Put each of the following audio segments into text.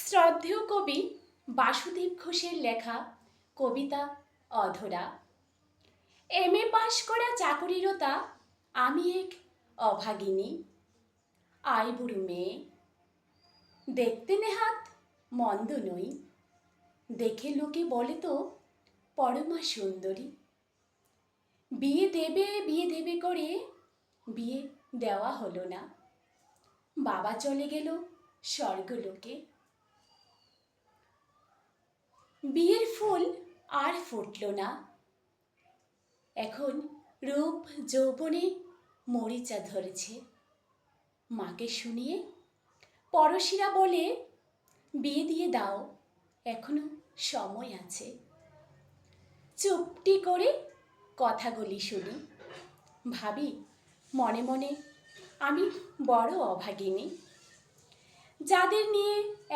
শ্রদ্ধেয় কবি বাসুদেব ঘোষের লেখা কবিতা অধরা। এম.এ. পাশ করা চাকরিরতা আমি এক অভাগিনী, আইবুড়ো মেয়ে। দেখতে নেহাত মন্দ নই, দেখে লোকে বলে তো পরমা সুন্দরী। বিয়ে দেবে করে বিয়ে দেওয়া হলো না, বাবা চলে গেল স্বর্গলোকে। বিয়ের ফুল আর ফুটল না, এখন রূপ যৌবনে মরিচা ধরেছে। মাকে শুনিয়ে পড়শিরা বলে বিয়ে দিয়ে দাও, এখনো সময় আছে। চুপটি করে কথাগুলি শুনি, ভাবি মনে মনে আমি বড় অভাগিনী। যাদের নিয়ে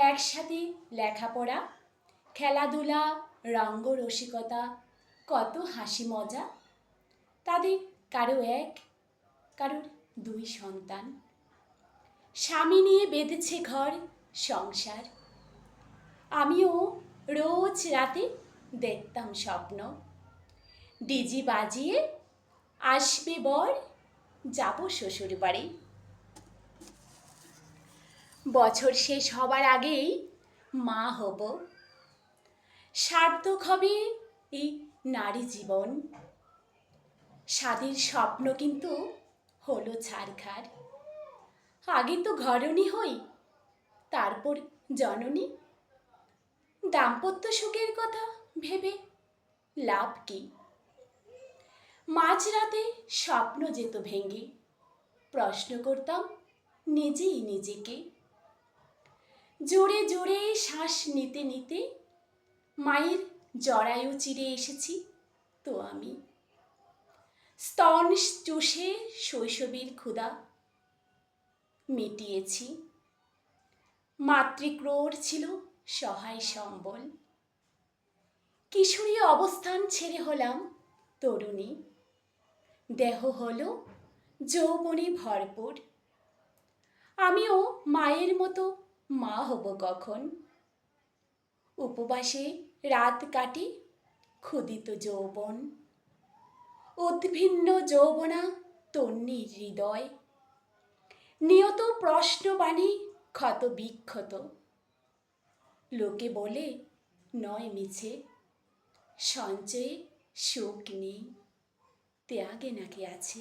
একসাথে লেখাপড়া, খেলাধুলা, রঙ্গরসিকতা, কত হাসি মজা, তাদের কারো এক, কারোর দুই সন্তান। স্বামী নিয়ে বেঁধেছে ঘর সংসার। আমিও রোজ রাতে দেখতাম স্বপ্ন, ডিজি বাজিয়ে আসবে বর, যাব শ্বশুর বাড়ি। বছর শেষ হবার আগেই মা হব, সার্থক হবে এই নারী জীবন। স্বাদের স্বপ্ন কিন্তু হলো ছারখার। আগে তো ঘরণী হই, তারপর জননী। দাম্পত্য সুখের কথা ভেবে লাভ কি? মাঝরাতে স্বপ্ন যেত ভেঙে, প্রশ্ন করতাম নিজেই নিজেকে। জোরে জোরে শ্বাস নিতে নিতে মায়ের জরায়ু চিরে এসেছি তো আমি। স্তন চুষে শৈশবের ক্ষুধা মিটিয়েছি। মাতৃক্রোড় ছিল সহায় সম্বল। কিশোরী অবস্থান ছেড়ে হলাম তরুণী, দেহ হলো যৌবনে ভরপুর। আমিও মায়ের মতো মা হব কখন? উপবাসে রাত কাটি ক্ষুদিত যৌবন, উদ্ভিন্ন যৌবনা তন্বীর হৃদয়। নিয়ত প্রশ্নবাণী ক্ষত বিক্ষত, লোকে বলে নয় মিছে, সঞ্চয়ে সুখ নেই, ত্যাগে নাকি আছে।